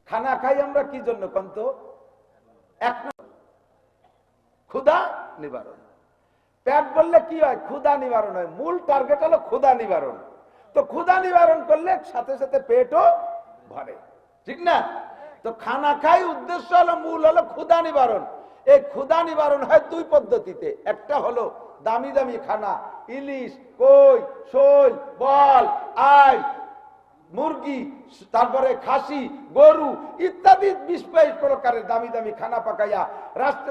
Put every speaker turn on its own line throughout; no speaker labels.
খানা খাই আমরা কি জন্য কন্ত? এক ক্ষুধা নিবারণ। পেট বললে কি হয়? ক্ষুধা নিবারণ হয়। মূল টার্গেট হলো ক্ষুধা নিবারণ। তো ক্ষুধা নিবারণ করলে সাথে সাথে পেটও ভরে, ঠিক না? তো খানা খাই উদ্দেশ্য হলো, মূল হলো ক্ষুধা নিবারণ। এই ক্ষুধা নিবারণ হয় দুই পদ্ধতিতে। একটা হলো দামি দামি খানা, ইলিশ, কই, শোল, বল, আই, মুরগি, তারপরে খাসি, গরু ইত্যাদি 20-22 প্রকারের দামি দামি খানা পাকাইয়া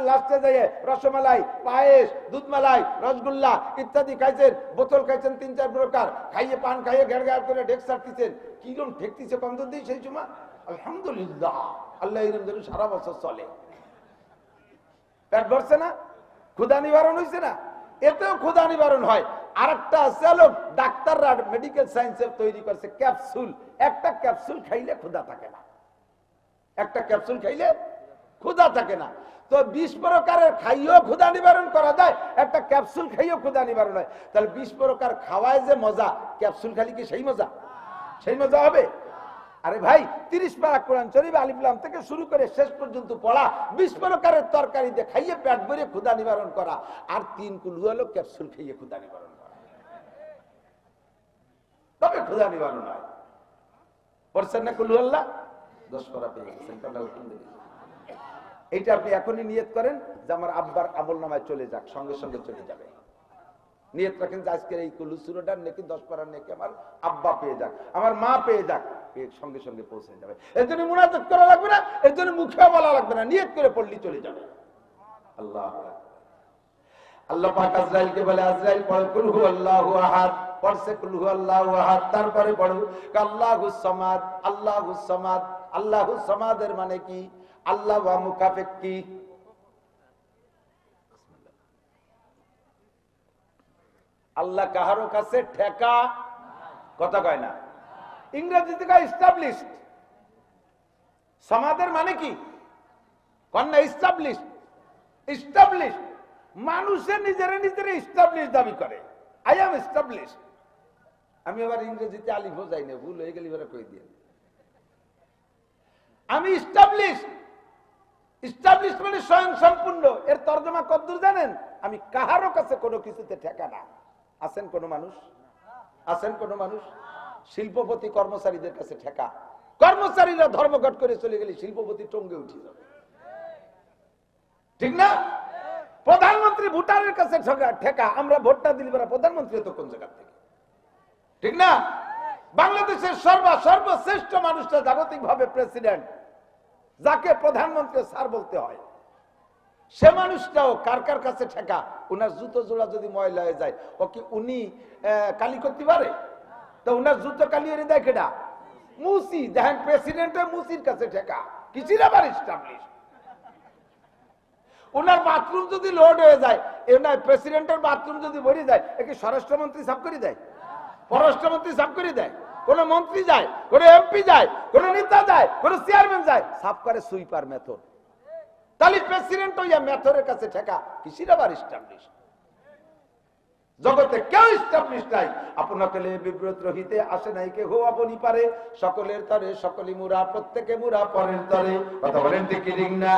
লাস্টে যাইয়ে রসমালাই, পায়েস, দুধমালাই, রসগোল্লা ইত্যাদি খাইছেন, বোতল খাইছেন 3-4 প্রকার, খাইয়ে পান খাইয়ে ঘেড় ঘেড় করে ঢেক সারতেছেন। কিরম ঠেকতেছে কম দিই সেই সময়? আলহামদুলিল্লাহ, আল্লাহ এরম যেন সারা বছর চলে। পেট ভরছে না? ক্ষুধা নিবারণ হয়েছে না? এতেও ক্ষুধা নিবারণ হয়। আরেকটা আছে হলো ডাক্তাররা মেডিকেল সায়েন্সের তৈরি করছে ক্যাপসুল। একটা ক্যাপসুল খাইলে ক্ষুধা থাকে না, একটা ক্যাপসুল খাইলে ক্ষুধা থাকে না। তো 20 প্রকারের খাইয়েও ক্ষুধা নিবারণ করা যায়, একটা ক্যাপসুল খাইয়েও ক্ষুধা নিবারণ হয়। তাহলে 20 প্রকার খাওয়ায় যে মজা, ক্যাপসুল খালি কি সেই মজা? সেই মজা হবে? আরে ভাই, 30 পারা কোরআন শরীফ আলিফ লাম থেকে শুরু করে শেষ পর্যন্ত পড়া, 20 প্রকারের তরকারি দিয়ে খাইয়ে পেট ভরে ক্ষুধা নিবারণ করা, আর 3 কুলু হলো ক্যাপসুল খাইয়ে ক্ষুধা নিবারণ করা, তবে ক্ষুধা নিবারণ হয়। পড়ছেন না কুলু আল্লাহ? 10 পারা পেয়ে গেছেন। এইটা আপনি এখনই নিয়ত করেন যে আমার আব্বার আমল নামায় চলে যাক, সঙ্গে সঙ্গে চলে যাবে। নিয়ত রাখেন যে আজকের এই কুলু সূরাটার নেকি 10 পারার নেকি আমার আব্বা পেয়ে যাক, আমার মা পেয়ে যাক, সঙ্গে সঙ্গে পৌঁছে যাবে। এর জন্য মুনাজাত করা লাগবে না, এর জন্য মুখে বলা লাগবে না, নিয়ত করে পড়লি চলে যাবে। আল্লাহ আল্লাহ পাক আজরাইলকে বলে, আজরাইল পড়ো কুল হুয়াল্লাহু আহাদ। পড়ছে কুল হুয়াল্লাহু আহাদ, তারপরে পড়ো আল্লাহুস সামাদ। আল্লাহুস সামাদ, আল্লাহুস সামাদের মানে কি? আল্লাহ ওয়া মুকাফিক কি? আল্লাহ কাহারো কাছে ঠেকা, কথা কয় না। ইংরেজিতে কয় এস্টাবলিশড। সমাদের মানে কি? কন্যা এস্টাবলিশড। এস্টাবলিশড মানুষে নিজেরা নিজেরা এস্টাবলিশ দাবি করে, আই এম এস্টাবলিশড। আমি আবার ইংরেজিতে আলিফও যাই না, ভুল হয়ে গেলে এবারে কই দিয়ে আমি এস্টাবলিশড। এস্টাবলিশ মানে স্বয়ং সম্পূর্ণ। এর তর্জমা কদ্দূর জানেন? আমি কাহারো কাছে কোনো কিছুতে ঠেকা না। আছেন কোন মানুষ? আছেন কোন মানুষ? শিল্পপতি কর্মচারীদের কাছে ঠেকা। কর্মচারীরা ধর্মঘট করে চলে গেলে শিল্পপতি টঙ্গে উঠে যাবে, ঠিক না? প্রধানমন্ত্রী ভোটারের কাছে ঠেকা। আমরা ভোটটা দিলি প্রধানমন্ত্রী তো কোন জায়গা থেকে, ঠিক না? বাংলাদেশের সর্বশ্রেষ্ঠ মানুষটা জাগতিক ভাবে প্রেসিডেন্ট, যাকে প্রধানমন্ত্রী স্যার বলতে হয়, সে মানুষটাও কার কার কাছে ঠেকা? উনার জুতো জোড়া যদি ময়লা হয়ে যায়, ও কি উনি কালি করতে পারে? তো উনার জুতো কালি এনে দেয় কেডা? মুসি। দেখেন প্রেসিডেন্টের মুসির কাছে ঠেকা, কিছুর আবার এস্টাবলিশ। উনার বাথরুম যদি লোড হয়ে যায়, প্রেসিডেন্টের বাথরুম যদি ভরে যায়, একে স্বরাষ্ট্রমন্ত্রী সাফ করে দেয়? পররাষ্ট্রমন্ত্রী সাফ করে দেয়? কোন মন্ত্রী যায়, কোন এমপি যায়, কোন নেতা যায়, কোন চেয়ারম্যান যায়, সাফ করে সুইপার মেথড। তাহলে প্রেসিডেন্ট হইয়া মেথরের কাছে ঠেকা, কিসির আবার এস্টাবলিশ? জগতে কেউ এস্টাবলিশ নাই। আপনাকে বিব্রত রহিতে আসে নাই কে হো আপনি পারে, সকলের তরে সকলি মুরা, প্রত্যেকে মুরা পরের তরে। কথা বলেন ঠিক কি না?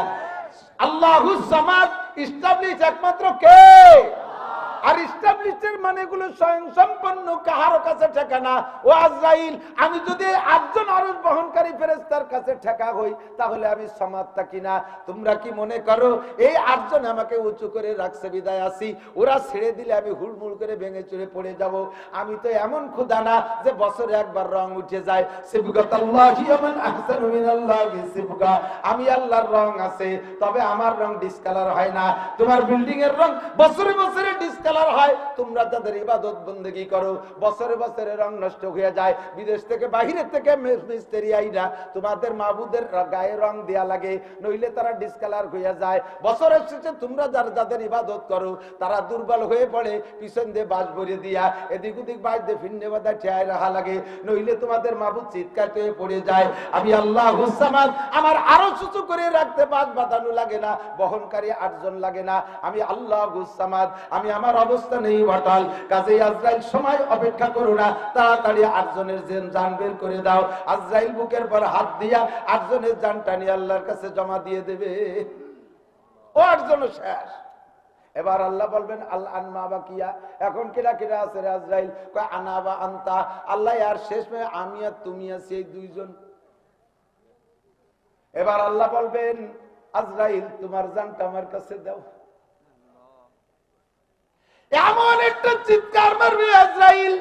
আল্লাহুস সামাদ, এস্টাবলিশ একমাত্র কে? আর এস্টাবলিশের মানে গুলো স্বয়ং সম্পন্ন, কাহারো কাছে ঠেকা না। ও আজরাইল, আমি যদি 8 জন আরশ বহনকারী ফেরেশতার কাছে ঠেকা হই, তাহলে আমি সামাদ থাকি না। তোমরা কি মনে করো এই 8 জন আমাকে উঁচু করে রাখছে বিদায় আসি, ওরা ছেড়ে দিলে আমি হুড়মুড় করে ভেঙে চুরে পড়ে যাব? আমি তো এমন ক্ষুধা না যে বছরে একবার রং উঠে যায়। সিবগাতাল্লাহি ওয়ামান আহসানু মিনাল্লাহি সিবগা। আমি আল্লাহর রং আছে, তবে আমার রং ডিসকালার হয় না। তোমার বিল্ডিং এর রং বছরে বছরে ডিসকালার হয়। তোমরা যাদের ইবাদত বন্দেগী করো, বছরে বছরে রং নষ্ট হয়ে যায়। বিদেশ থেকে বাহিরে থেকে মিস্ত্রি আইরা তোমাদের মাবুদের গায়ে রং দেয়া লাগে, নইলে তারা ডিসকালার হয়ে যায়। বছরের শেষে তোমরা যাদের ইবাদত করো, তারা দুর্বল হয়ে পড়ে, পিছন দিয়ে বাঁশ ভরে দিয়া এদিক ওদিক বাঁশ দিয়ে ফিন্নে বাঁধা ঠেয়ায় রাখা লাগে, নইলে তোমাদের মাবুদ চিৎকার হয়ে পড়ে যায়। আমি আল্লাহুস সামাদ, আমার আরো উঁচু করে রাখতে বাঁশ বাঁধানো লাগে না, বহনকারী 8 জন লাগে না। আমি আল্লাহুস সামাদ, আমি আমার অবস্থা নেই অটল। কাজেই আজরাইল সময় অপেক্ষা করো না, তাড়াতাড়ি 8 জনের জান বের করে দাও। আজরাইল বুকের পর হাত দিয়া 8 জনের জানটা নিয়ে আল্লাহর কাছে জমা দিয়ে দেবে। ও 8 জন শেষ। এবার আল্লাহ বলবেন আল আনমা বাকিয়া, এখন কিরা কিরা আছে রে আজরাইল? কয় আনা বা আনতা। আল্লাহ আর শেষ মে আমি আর তুমি আছি, এই 2 জন। এবার আল্লাহ বলবেন আজরাইল তোমার জানটা আমার কাছে দাও। এমন একটা চিৎকার মারবে আজরাইল,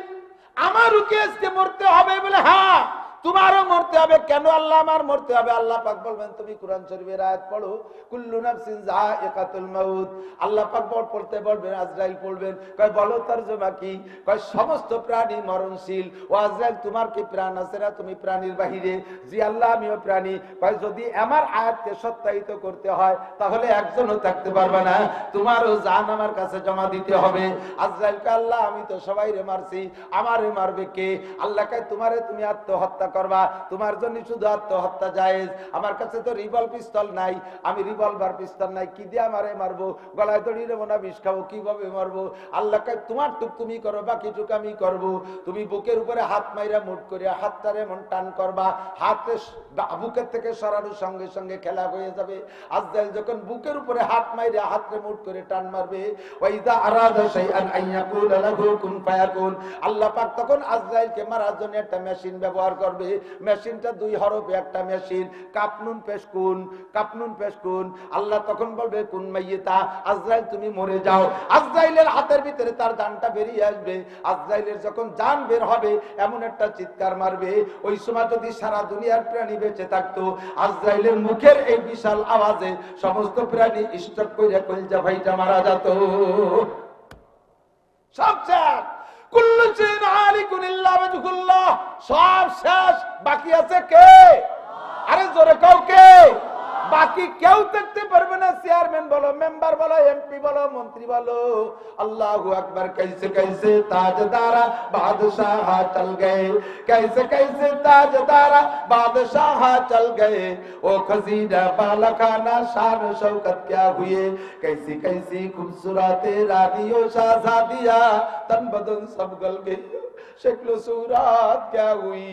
আমারও কি আজকে মরতে হবে? বলে হ্যাঁ তোমারও মরতে হবে। কেন আল্লাহ আমার মরতে হবে? আল্লাহ পাক বলবেন তুমি কুরআন শরীফের আয়াত পড়ো, কুল্লু নাফসিন যায়িকাতুল মাউত। আল্লাহ পাক পড়তে বলবেন, আজরাইল পড়বেন। কয় বলো তরজমা কি? কয় সমস্ত প্রাণী মরণশীল। ও আজরাইল তোমার কি প্রাণ আছে না? তুমি প্রাণীর বাহিরে। জি আল্লাহ আমিও প্রাণী। কয় যদি আমার আয়াতকে সত্যায়িত করতে হয় তাহলে একজনও থাকতে পারবে না, তোমারও জান আমার কাছে জমা দিতে হবে। আজরাইল কয় আল্লাহ আমি তো সবাইরে মারছি, আমারে মারবে কে? আল্লাহ কয় তোমারে তুমি আত্মহত্যা করবা, তোমার জন্য শুধু আত্মহত্যা জায়েজ। আমার কাছে তো রিভলভার পিস্তল নাই, আমি রিভলভার পিস্তল নাই, কি দিয়ে আমারে মারবো? গলায় দড়ি নেবো না বিষ খাবো, কিভাবে মারবো? আল্লাহ কয় তোমার টুক তুমি করো, বাকিটুক আমি করবো। তুমি বুকের উপরে হাত মাইরা মুট করিয়া হাতটারে এমন টান করবা, হাতে বুকের থেকে সরানোর সঙ্গে সঙ্গে খেলা হয়ে যাবে। আজরাইল যখন বুকের উপরে হাত মাইরা হাতে মুট করে টান মারবে, ওয়াইদা আরাদা শাইআন আইয়াকুলা লাহু কুন ফায়াকুন, আল্লাহ পাক তখন আজরাইলকে মারার জন্য একটা মেশিন ব্যবহার করবে। মেশিনটা 2 হরফে একটা মেশিন, কাপনুন পেশকুন, কাপনুন পেশকুন। আল্লাহ তখন বলবে কুন মাইয়িতা, আজরাইল তুমি মরে যাও। আজরাইলের হাতের ভিতরে তার জানটা বেরিয়ে আসবে। আজরাইলের যখন জান বের হবে এমন একটা চিৎকার মারবে, ওই সময় যদি সারা দুনিয়ার প্রাণী বেঁচে থাকতো, আজরাইলের মুখের এই বিশাল আওয়াজে সমস্ত প্রাণী স্ট্রোক কইরা কলজা ফাইটা মারা যেত। সব শেষ, কুল্লু শাইইন আলিকুন ইল্লা ওয়াজহুল্লাহ, সব শেষ। বাকি আছে কে? আরে জোরে কও কে? বাকি কেউ থাকতে পারবে না। চেয়ারম্যান বলো, মেম্বার বলো, এমপি বলো, মন্ত্রী বলো। আল্লাহু আকবার। कैसे कैसे ताजदारा बादशाह चल गए, कैसे कैसे ताजदारा बादशाह चल गए, ओ खजीना बाला खाना शान शौकत क्या हुए, कैसी कैसी खूबसूरत रानियों शाहजादियां तन बदन सब गल गई, शेकलो सूरत क्या हुई।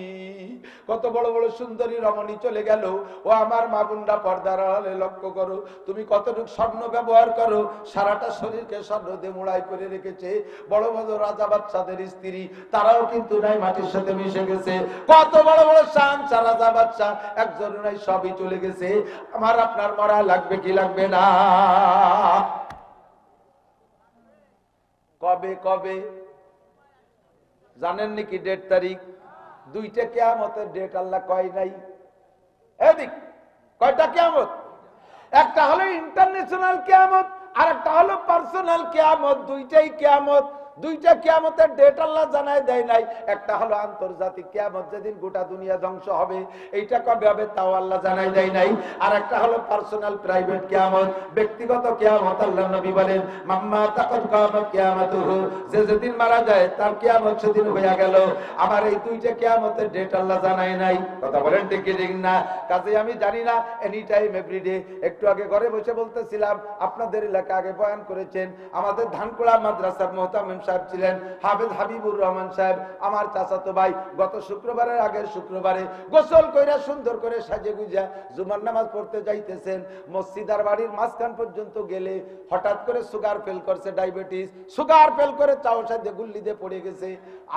কত বড় বড় সুন্দরী রমণী চলে গেল। ও আমার মা বোনরা পর্দার আড়ালে লক্ষ্য করো, তুমি কতটুকু স্বর্ণ ব্যবহার করো, সারাটা শরীরকে স্বর্ণ দিয়ে মোড়াই করে রেখেছে। বড় বড় রাজা বাদশাদের স্ত্রী তারাও কিন্তু নাই, মাটির সাথে মিশে গেছে। কত বড় বড় শান রাজা বাদশা, একজন নাই, সবই চলে গেছে। আমার আপনার মরা লাগবে কি লাগবে না? কবে কবে জানেন নাকি? 1.5 তারিখ। 2টা কিয়ামতের ডেট আল্লাহ কয় নাই। এদিক কয়টা কিয়ামত? একটা হলো ইন্টারন্যাশনাল কিয়ামত, আর একটা হলো পার্সোনাল কিয়ামত। 2টাই কিয়ামত। 2টা কিয়ামতের ডেট আল্লাহ জানায় দেয় নাই। একটা হলো আন্তর্জাতিক কিয়ামত, যেদিন গোটা দুনিয়া ধ্বংস হবে, এইটা কবে হবে তাও আল্লাহ জানায় দেয় নাই। আর একটা হলো পার্সোনাল প্রাইভেট কিয়ামত, ব্যক্তিগত কিয়ামত। আল্লাহ নবী বলেন মাম্মা তাকাদ কিয়ামত কিয়ামতুহু, যে যেদিন মারা যায় তার কিয়ামত সেদিন হয়ে গেল। আমার এই 2টা কিয়ামতের ডেট আল্লাহ জানায় নাই। কথা বলেন ঠিক কি ঠিক না? কাজে আমি জানি না, এনি টাইম এভরিডে। একটু আগে ঘরে বসে বলতেছিলাম, আপনাদের এলাকা আগে বয়ান করেছেন আমাদের ধানকুড়া মাদ্রাসার মুহতামিম সাহেব ছিলেন হাফেজ হাবিবুর রহমান সাহেব, আমার চাচাতো ভাই। গত শুক্রবারের আগের শুক্রবারে গোসল কইরা সুন্দর করে সাজে গুজা জুমার নামাজ পড়তে যাইতেছেন। মসজিদার বাড়ির মাঝখান পর্যন্ত গেলে হঠাৎ করে সুগার ফেল করছে, ডায়াবেটিস। সুগার ফেল করে চাও সাথে গুল্লি দিয়ে পড়ে গেছে।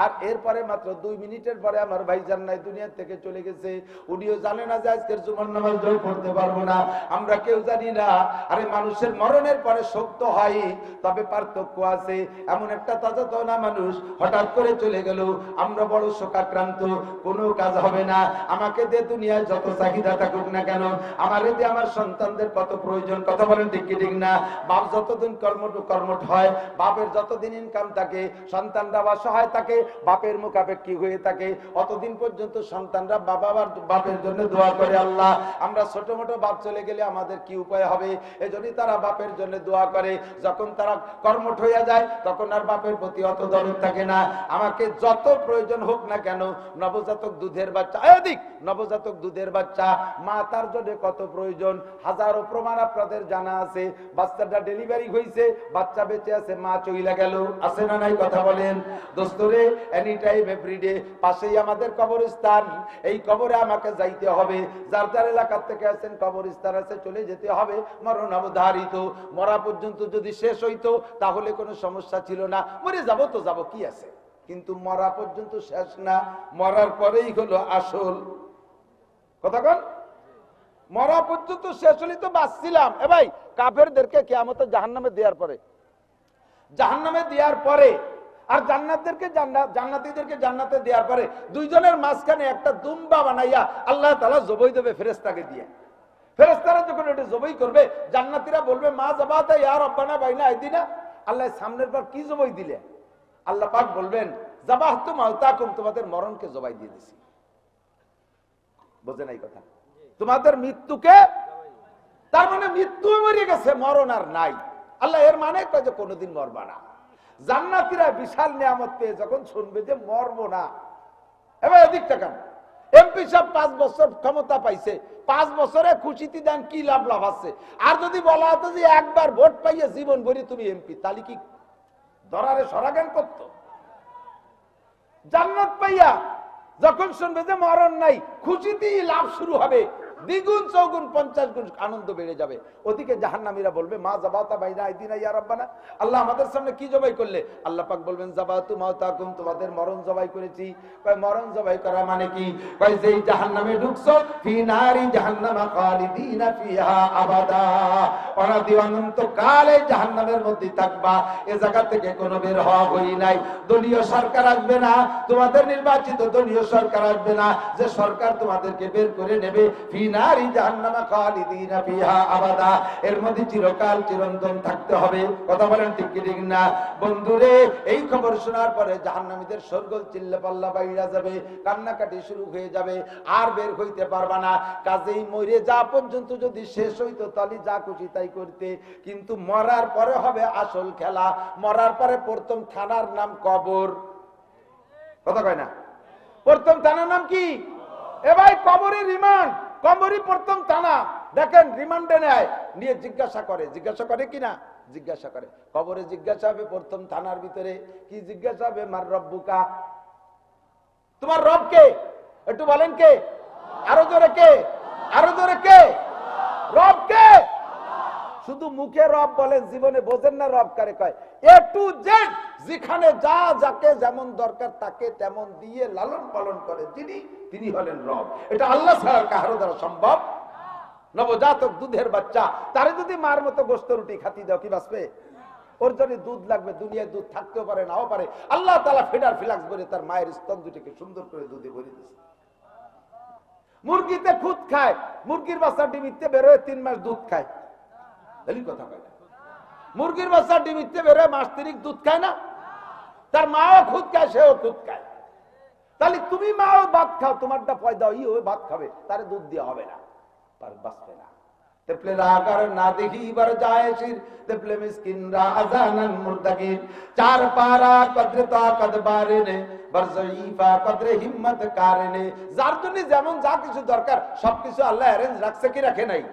আর এরপরে মাত্র 2 মিনিটের পরে আমার ভাইজান নাই, দুনিয়া থেকে চলে গেছে। উনিও জানে না যে আজকের জুমার নামাজ জয় পড়তে পারবো না, আমরা কেউ জানি না। আরে মানুষের মরণের পরে শোক হয়, তবে পার্থক্য আছে। এমন একটা তাজা না মানুষ হঠাৎ করে চলে গেল, আমরা বড় শোকাক্রান্ত, কোনো কাজ হবে না। আমাকে দিয়ে দুনিয়ায় যত চাহিদা থাকুক না কেন, আমার দিয়ে আমার সন্তানদের কত প্রয়োজন। কথা বলেন ঠিক কি ঠিক না? বাপ যতদিন কর্মঠ হয়, বাপের যতদিন ইনকাম থাকে, সন্তানরা অসহায় থাকে, বাপের মুখাপেক্ষী হয়ে থাকে, অতদিন পর্যন্ত সন্তানরা বাপের জন্য দোয়া করে। আল্লাহ, আমরা ছোট মোটো বাপ চলে গেলে আমাদের কি উপায় হবে? এজন্যই তারা বাপের জন্য দোয়া করে। যখন তারা কর্মঠ হয়ে যায় তখন আর বাপের বাপের প্রতি অত দরদ থাকে না। আমাকে যত প্রয়োজন হোক না কেন, নবজাতক দুধের বাচ্চা, এদিক নবজাতক দুধের বাচ্চা, মা তার জন্য কত প্রয়োজন, হাজারো প্রমাণ আপনাদের জানা আছে। বাচ্চাটা ডেলিভারি হয়েছে, বাচ্চা বেঁচে আছে, মা চইলা গেল, আছে না নাই কথা বলেন? দোস্তরে, এনি টাইম এভরিডে পাশেই আমাদের কবরস্থান, এই কবরে আমাকে যাইতে হবে। যার যার এলাকার থেকে আছেন কবরস্থান আছে, চলে যেতে হবে, মরণ অবধারিত। মরা পর্যন্ত যদি শেষ হইতো তাহলে কোনো সমস্যা ছিল না, মরে যাবো তো যাবো, কি আছে। কিন্তু মরা পর্যন্ত শেষ না, মরার পরেই হলো আসল কথা। কোন মরা পর্যন্ত শেষ হলে তো বাঁচছিলাম। এ ভাই, কাফেরদেরকে কিয়ামতে জাহান্নামে দেওয়ার পরে, জাহান্নামে দেওয়ার পরে আর জান্নাতীদেরকে জান্নাতে দেওয়ার পরে দুইজনের মাঝখানে একটা দুম্বা বানাইয়া আল্লাহ তাআলা জবাই দেবে ফেরেশতাকে দিয়ে। ফেরেশতারা যখন এটা জবাই করবে, জান্নাতীরা বলবে মা যাবাতা ইয়া রব্বানা বাইনা আইদিনা, আল্লাহ সামনের পর কি জবাই দিলে? আল্লাহ পাক বলবেন যাবাহতু মাউতাকুম, তোমাদের মরণকে জবাই দিয়ে দিছি। বোঝে নাই কথা? তোমাদের মৃত্যুকে, তার মানে মৃত্যু মরে গেছে, মরণ আর নাই। আল্লাহ এর মানে কয় যে কোনোদিন মরবা না। জান্নাতীরা বিশাল নিয়ামত পেয়ে যখন শুনবে যে মরবো না, এবার এদিক টাকান এমপি সাহেব 5 বছর ক্ষমতা পাইছে, 5 বছরে খুশিতে দেন, কি লাভ আছে? আর যদি বলা হতো যে একবার ভোট পাইয়ে জীবন ভরি তুমি এমপি, তাহলে কি দরারে সরাগান করতো? জান্নাত পাইয়া যখন শুনবে যে মরণ নাই, খুশিতেই লাভ শুরু হবে, দ্বিগুণ চৌগুণ 50 গুণ আনন্দ বেড়ে যাবে। ওদিকে জাহান্নামীরা বলবে মা যাবাতা বাইনা আইদিনা ইয়া রাব্বানা, আল্লাহ আমাদের সামনে কি জবাই করলে? আল্লাহ পাক বলবেন যাবাতু মাউতাকুম, তোমাদের মরণ জবাই করেছি। কয় মরণ জবাই করা মানে কি? কয় যেই জাহান্নামে ঢুকছো, ফি নারি জাহান্নামা খালিদিনা ফিহা আবাদা, অনাদি অনন্ত কালে জাহান্নামের মধ্যে থাকবা, এ জায়গা থেকে কোনো বের হওয়া হই নাই। দলীয় সরকার আসবে না, তোমাদের নির্বাচিত দলীয় সরকার আসবে না, যে সরকার তোমাদেরকে বের করে নেবে, ফি নারি জাহান্নামা খালিদিনা ফিহা আবাদা, এর মধ্যে চিরকাল চিরন্তন থাকতে হবে। কথা বলেন ঠিক কি ঠিক না? বন্ধুরে, এই খবর শোনার পরে জাহান্নামীদের সরগোল চিল্লাপাল্লা বাইরা যাবে, কান্নাকাটি শুরু হয়ে যাবে, আর বের হইতে পারবা না। কাজেই মরে যা পর্যন্ত যদি শেষ হইতো তাহলে যা খুশি তাই করতে, কিন্তু মরার পরে হবে আসল খেলা। মরার পরে প্রথম থানার নাম কবর। কথা কয় না? প্রথম থানার নাম কি? এ ভাই, কবরের রিমান্ড, কবরই প্রথম থানা। দেখেন রিমান্ডে নেয়, নিয়ে জিজ্ঞাসা করে কিনা, জিজ্ঞাসা করে। কবরে জিজ্ঞাসা হবে প্রথম থানার ভিতরে, কি জিজ্ঞাসা হবে? মার রব্বুকা, তোমার রব কে? একটু বলেন কে? আরো জোরে কে? আরো জোরে কে? রব কে? শুধু মুখে রব বলেন, জীবনে বোঝেন না রব কারে কয়। এ টু জেড, যেখানে যা যাকে যেমন দরকার তাকে তেমন দিয়ে লালন পালন করে যিনি, তিনি হলেন রব। এটা আল্লাহ ছাড়া কারো দ্বারা সম্ভব। নবজাতক দুধের বাচ্চা, তারে যদি মার মতো গোস্ত রুটি খাতি দাও, কি বাঁচবে? ওর জন্য দুধ লাগবে, দুনিয়ায় দুধ থাকতেও পারে নাও পারে। আল্লাহ তাআলা ফিডার ফিলাক্স করে তার মায়ের স্তন দুটিকে সুন্দর করে দুধে ভরে দিয়েছে। মুরগিতে খুদ খায়, মুরগির বাচ্চা ডিমিতে বেরোয় 3 মাস দুধ খায়। কথা কয় না? মুরগির বাচ্চা ডিমিতে বেরোয় মাস 3 দুধ খায় না? তার মাও খুদ খায়, সেও খুদ খায়। তাহলে তুমি মাও ভাত খাও, তোমারটা পয়দা ই ওই ভাত খাবে, তারে দুধ দেওয়া হবে না, বাঁচবে না। তেপলে রাগার না দেখি বার যায় শির, তেপলে মিসকিন রা আজানান মুরতাকির, চার পারা কদরে তাকত বারেনে, বরজঈফা কদরে হিম্মত কারেনে। যার জন্য যেমন যা কিছু দরকার সবকিছু আল্লাহ অ্যারেঞ্জ রাখছে কি রাখে নাই?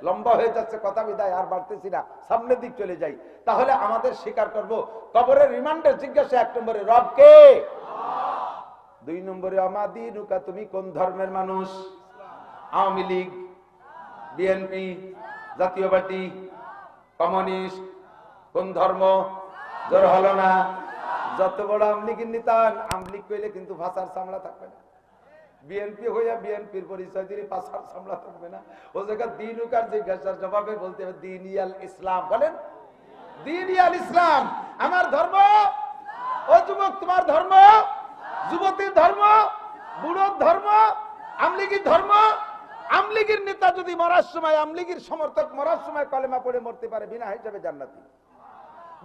লম্বা হয়ে যাচ্ছে কথা, বিদায় আর বাড়তেছি না, সামনের দিক চলে যাই। তাহলে আমাদের স্বীকার করব, কবরের রিমান্ডের জিজ্ঞাসা 1 নম্বরে রব কে, 2 নম্বরে আমাদিনুকা, তুমি কোন ধর্মের মানুষ? আওয়ামী লীগ, বিএনপি, জাতীয় পার্টি, কমিউনিস্ট, কোন ধর্ম? জোর হলো না? যত বড় আওয়ামী লীগের নেতা, আওয়ামী লীগ কইলে কিন্তু ভাষার সামলা থাকবে না। বিএনপি হইয়া বিএনপির পরিচয় দিলে পাশার সামলা থাকবে না। ও জায়গা দিনুকার জিজ্ঞাসার জবাবে বলতে হবে দীনিয়াল ইসলাম। বলেন দীনিয়াল ইসলাম। আমার ধর্ম, ও যুবক তোমার ধর্ম, যুবতীর ধর্ম, বুড়োর ধর্ম, আমলিগীর ধর্ম। আমলিগীর নেতা যদি মরার সময়, আমলিগীর সমর্থক মরার সময় কলেমা পড়ে মরতে পারে, বিনা হিসাবে জান্নাতি।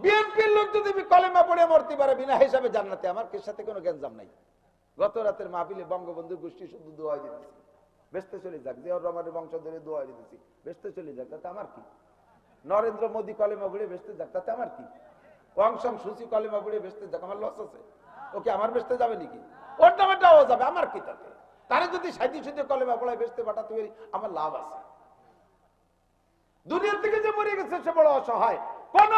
বিএনপির লোক যদি কলেমা পড়ে মরতে পারে, বিনা হিসাবে জান্নাতি। আমার কে সাথে কোনো গ্যাঞ্জাম নাই। গত রাতের মাহফিলে বঙ্গবন্ধু গোষ্ঠী শুধু দোয়া দিতেছি, বেসতে চলে যাক, জিয়াউর রহমানের বংশ ধরে দোয়া দিতেছি, বেসতে চলে যাক, তাতে আমার কি? নরেন্দ্র মোদী কলেমা পড়ে বেসতে যাক, তাতে আমার কি? ওয়াংশাং সুচি কলেমা পড়ে বেচতে যাক, আমার লস আছে? ওকে আমার বেচতে যাবে নাকি? ওর নামেটাও যাবে, আমার কি তাতে? তারে যদি সাইদি সুচি কলেমা পড়ায় বেচতে পাঠাতে পারি, আমার লাভ আছে। দুনিয়ার থেকে যে মরে গেছে সে বড় অসহায়। কোন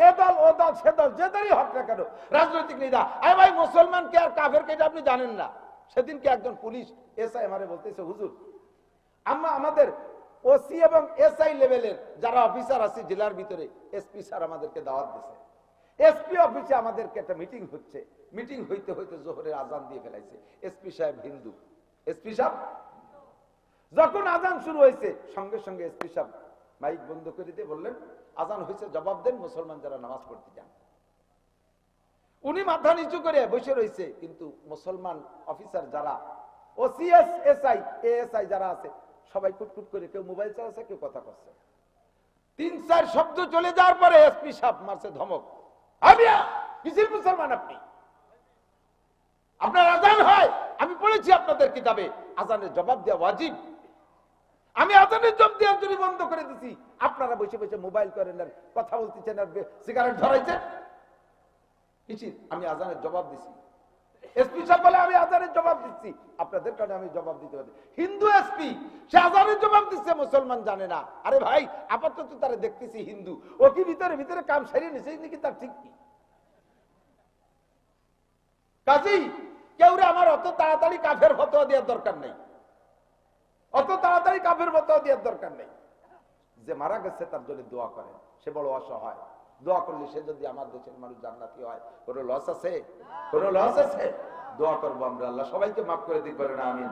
এ দল ও দল সে দল যে দলই হোক না কেন, রাজনৈতিক নেতা, আরে ভাই মুসলমান কে আর কাফের কে আপনি জানেন না? সেদিনকে একজন পুলিশ এসআই আমারে বলতেছে, হুজুর আমরা আমাদের ওসি এবং এসআই লেভেলের যারা অফিসার আছে জেলার ভিতরে, এসপি স্যার আমাদেরকে দাওয়াত দিয়েছে, এসপি অফিসে আমাদেরকে একটা মিটিং হচ্ছে। মিটিং হইতে হইতে জোহরের আজান দিয়ে ফেলাইছে। এসপি সাহেব হিন্দু। এসপি সাহেব যখন আজান শুরু হয়েছে, সঙ্গে সঙ্গে এসপি সাহেব মাইক বন্ধ করে দিয়ে বললেন, আজান হয়েছে, জবাব দেন, মুসলমান যারা নামাজ পড়তে যান। উনি মাথা নিচু করে বসে রয়েছে, কিন্তু মুসলমান অফিসার যারা ওসিএস এসআই এএসআই যারা আছে সবাই কুটকুট করে, কেউ মোবাইল চালাচ্ছে, কেউ কথা করছে। 3-4 শব্দ চলে যাওয়ার পরে এসপি সাহেব মারছে ধমক, আমিয়া কিসের মুসলমান আপনি? আপনার আজান হয়, আমি পড়েছি আপনাদের কিতাবে আজানের জবাব দেওয়া ওয়াজিব। আমি আজানের জবাব দেওয়ার জন্য বন্ধ করে দিছি, আপনারা বসে বসে মোবাইল করেন আর কথা বলতেছেন আর সিগারেট ধরাইছেন। আমি আজানের জবাব দিছি। এসপি সাহেব বলে, আমি আজানের জবাব দিচ্ছি, আপনাদের কারণে আমি জবাব দিতে পারি। হিন্দু এসপি, সে আজানের জবাব দিচ্ছে, মুসলমান জানে না। আরে ভাই, আপাতত তারা দেখতেছি হিন্দু, ও কি ভিতরে ভিতরে কাম সারিয়ে নিছে নাকি তার ঠিক কি? কাজী কেউ আমার অত তাড়াতাড়ি কাফের ফতোয়া দেওয়ার দরকার নেই, অত তাড়াতাড়ি কাফের ফতোয়া দেওয়ার দরকার নেই। যে মারা গেছে তার জন্য দোয়া করেন, সে বড় অসহায়। দোয়া করলে সে যদি আমার দেশের মানুষ জান্নাতি হয়, কোনো লস আছে? কোনো লস আছে? দোয়া করবো আমরা, আল্লাহ সবাইকে মাফ করে দিক, বলেন আমিন।